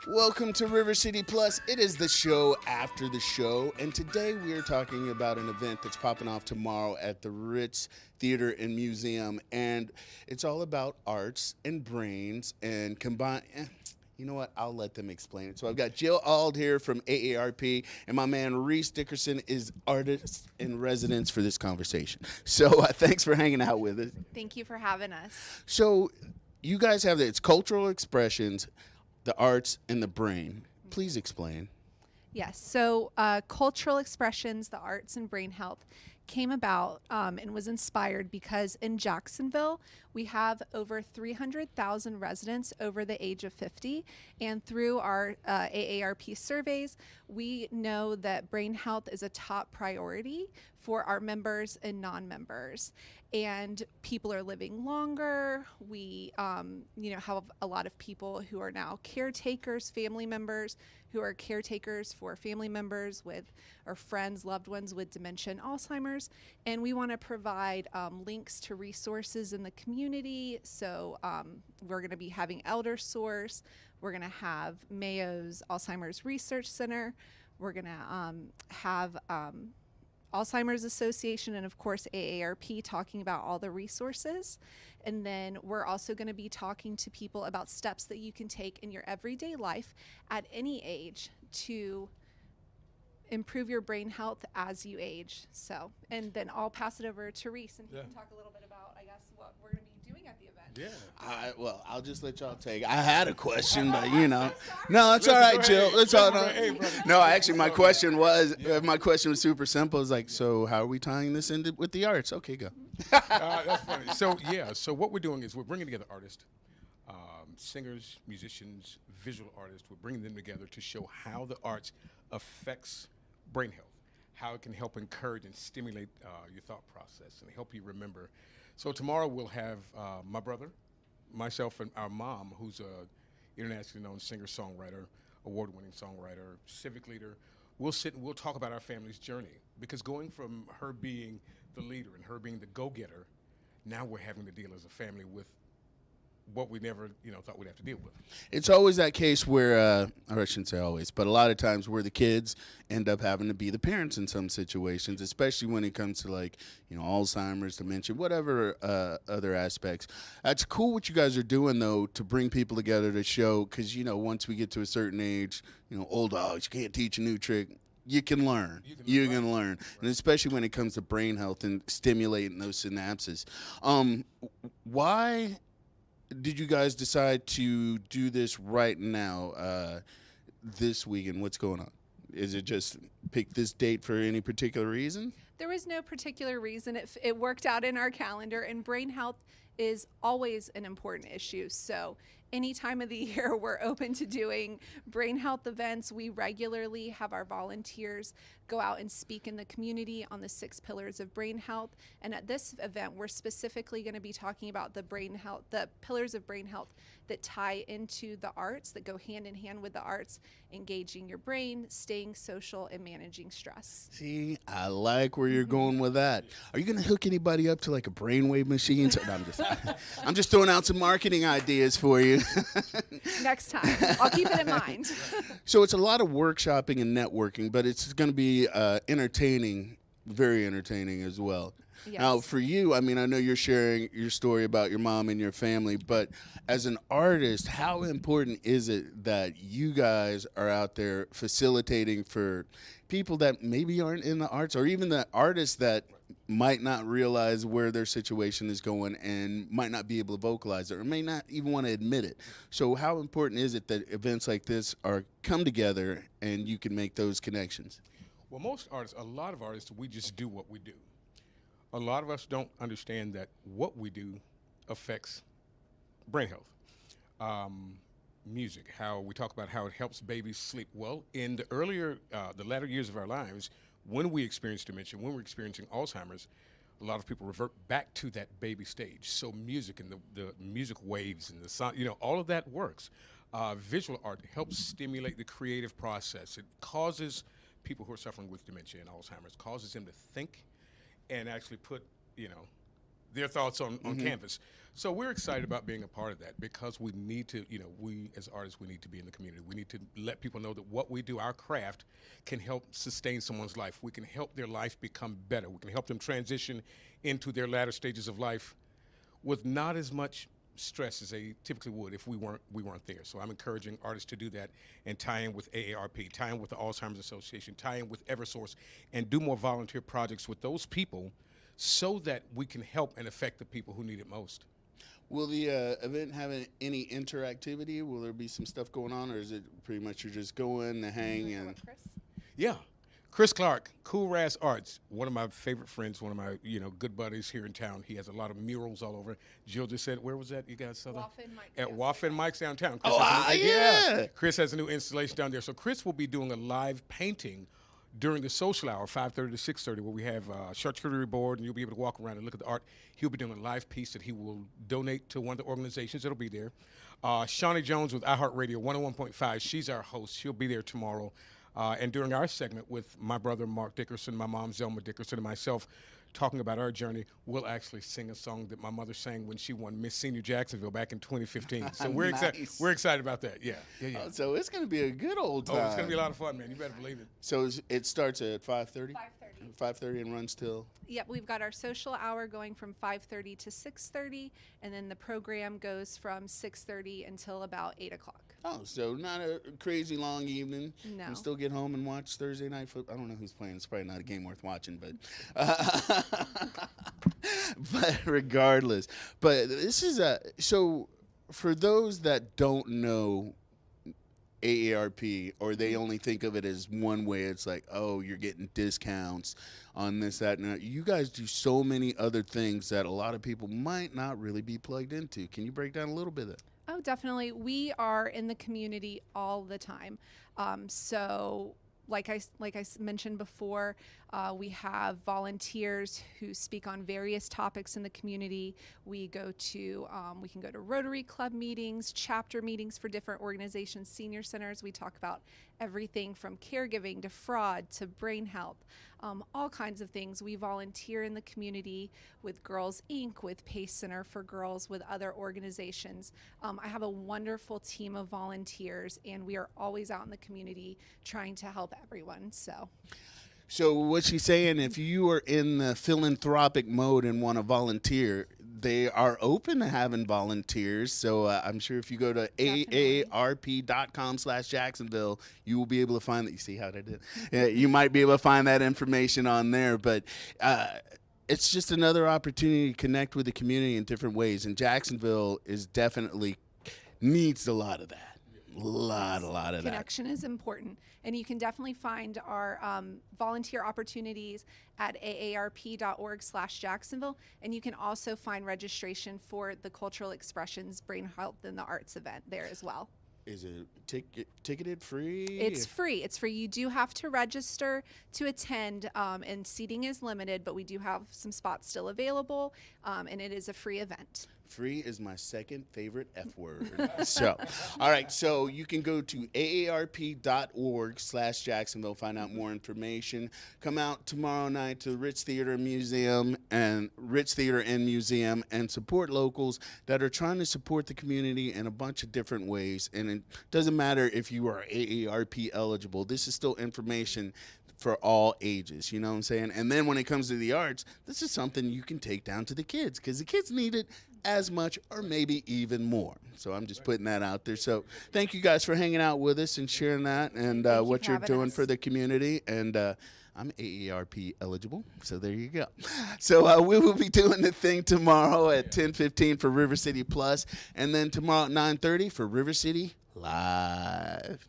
Welcome to River City Plus. It is the show after the show, and today we are talking about an event that's popping off tomorrow at the Ritz Theatre and Museum, and it's all about arts and brains and combine. You know what? I'll let them explain it. So I've got Jill Ald here from AARP, and my man Reese Dickerson is artist in residence for this conversation. So thanks for hanging out with us. Thank you for having us. So you guys have it's cultural expressions, the arts, and the brain. Please explain. Yes, so cultural expressions, the arts and brain health came about and was inspired because in Jacksonville, we have over 300,000 residents over the age of 50. And through our AARP surveys, we know that brain health is a top priority for our members and non-members. And people are living longer. We, have a lot of people who are now caretakers, family members who are caretakers for family members with or friends, loved ones with dementia and Alzheimer's. And we want to provide links to resources in the community. So we're going to be having Elder Source. We're going to have Mayo's Alzheimer's Research Center. We're going to have Alzheimer's Association and, of course, AARP talking about all the resources. And then we're also going to be talking to people about steps that you can take in your everyday life at any age to improve your brain health as you age. So, and then I'll pass it over to Reese, and he can talk a little bit about, I guess, what we're going to be doing at the event. Yeah. I'll just let y'all take. I had a question, but no, it's all right, Jill. It's all right. No, actually, my question was super simple. It's like, so how are we tying this in with the arts? Okay, go. That's funny. So what we're doing is we're bringing together artists, singers, musicians, visual artists. We're bringing them together to show how the arts affects brain health, how it can help encourage and stimulate your thought process and help you remember. So tomorrow we'll have my brother, myself, and our mom, who's a internationally known singer-songwriter, award-winning songwriter, civic leader. We'll sit and we'll talk about our family's journey, because going from her being the leader and her being the go-getter, now we're having to deal as a family with what we never, thought we'd have to deal with. It's always that case where, or I shouldn't say always, but a lot of times where the kids end up having to be the parents in some situations, especially when it comes to Alzheimer's, dementia, whatever other aspects. That's cool what you guys are doing, though, to bring people together to show, because, once we get to a certain age, old dogs, you can't teach a new trick. You can learn. You can learn. Right. And especially when it comes to brain health and stimulating those synapses. Why did you guys decide to do this right now, this weekend? What's going on? Is it just pick this date for any particular reason? There was no particular reason. It worked out in our calendar, and brain health is always an important issue. So any time of the year, we're open to doing brain health events. We regularly have our volunteers go out and speak in the community on the 6 pillars of brain health. And at this event, we're specifically going to be talking about the pillars of brain health that tie into the arts, that go hand in hand with the arts, engaging your brain, staying social, and managing stress. See, I like where you're going with that. Are you going to hook anybody up to a brainwave machine? No, I'm just throwing out some marketing ideas for you. Next time. I'll keep it in mind. So it's a lot of workshopping and networking, but it's going to be entertaining, very entertaining as well. Yes. Now, for you, I know you're sharing your story about your mom and your family, but as an artist, how important is it that you guys are out there facilitating for people that maybe aren't in the arts, or even the artists that might not realize where their situation is going and might not be able to vocalize it, or may not even want to admit it? So how important is it that events like this come together and you can make those connections? Well, a lot of artists, we just do what we do. A lot of us don't understand that what we do affects brain health. Music, how we talk about how it helps babies sleep. Well, in the latter years of our lives, when we experience dementia, when we're experiencing Alzheimer's, a lot of people revert back to that baby stage. So music and the music waves and the sound, all of that works. Visual art helps stimulate the creative process. It causes people who are suffering with dementia and Alzheimer's, causes them to think and actually put, their thoughts on canvas. So we're excited about being a part of that because we need to, we as artists, we need to be in the community. We need to let people know that what we do, our craft, can help sustain someone's life. We can help their life become better. We can help them transition into their latter stages of life with not as much stress as they typically would if we weren't there. So I'm encouraging artists to do that and tie in with AARP, tie in with the Alzheimer's Association, tie in with Eversource, and do more volunteer projects with those people so that we can help and affect the people who need it most. Will the event have any interactivity? Will there be some stuff going on, or is it pretty much you're just going to hang and? Yeah. Chris Clark, Cool Ras Arts, one of my favorite friends, one of my good buddies here in town. He has a lot of murals all over. Jill just said, where was that? You guys saw that? At Waffen Mike's downtown. Chris yeah. Chris has a new installation down there. So Chris will be doing a live painting during the social hour, 5:30 to 6:30, where we have a charcuterie board, and you'll be able to walk around and look at the art. He'll be doing a live piece that he will donate to one of the organizations that'll be there. Shawnee Jones with iHeartRadio 101.5, she's our host. She'll be there tomorrow. And during our segment with my brother Mark Dickerson, my mom Zelma Dickerson, and myself, talking about our journey, we'll actually sing a song that my mother sang when she won Miss Senior Jacksonville back in 2015. So we're we're excited about that. Yeah. Oh, so it's going to be a good old time. Oh, it's going to be a lot of fun, man. You better believe it. So it starts at 5:30? 5:30. 5:30 and runs till? Yep, we've got our social hour going from 5:30 to 6:30, and then the program goes from 6:30 until about 8 o'clock. Oh, so not a crazy long evening. No. And still get home and watch Thursday night football. I don't know who's playing. It's probably not a game worth watching, but but regardless. But this is so for those that don't know AARP, or they only think of it as one way, it's like, oh, you're getting discounts on this, that, and that. You guys do so many other things that a lot of people might not really be plugged into. Can you break down a little bit of that? Oh, definitely. We are in the community all the time. So like I mentioned before, we have volunteers who speak on various topics in the community. We can go to Rotary Club meetings, chapter meetings for different organizations, senior centers. We talk about everything from caregiving to fraud to brain health, all kinds of things. We volunteer in the community with Girls Inc., with Pace Center for Girls, with other organizations. I have a wonderful team of volunteers, and we are always out in the community trying to help everyone. So what she's saying, if you are in the philanthropic mode and want to volunteer, they are open to having volunteers. So I'm sure if you go to aarp.com/Jacksonville, you will be able to find that. You see how they did? You might be able to find that information on there. But it's just another opportunity to connect with the community in different ways. And Jacksonville is definitely needs a lot of that. A lot of that. Connection is important. And you can definitely find our volunteer opportunities at aarp.org/Jacksonville. And you can also find registration for the Cultural Expressions Brain Health and the Arts event there as well. Is it ticketed, free? It's free. It's free. You do have to register to attend, and seating is limited, but we do have some spots still available, and it is a free event. Free is my second favorite F word. So, all right. So you can go to aarp.org/Jacksonville, find out more information. Come out tomorrow night to Ritz Theatre and Museum and support locals that are trying to support the community in a bunch of different ways. And it doesn't matter if you are AARP eligible. This is still information for all ages, you know what I'm saying? And then when it comes to the arts, this is something you can take down to the kids, because the kids need it as much or maybe even more. So I'm just putting that out there. So thank you guys for hanging out with us and sharing that and what you're doing for the community. And I'm AARP eligible, so there you go. So we will be doing the thing tomorrow at 10:15 for River City Plus, and then tomorrow at 9:30 for River City Live.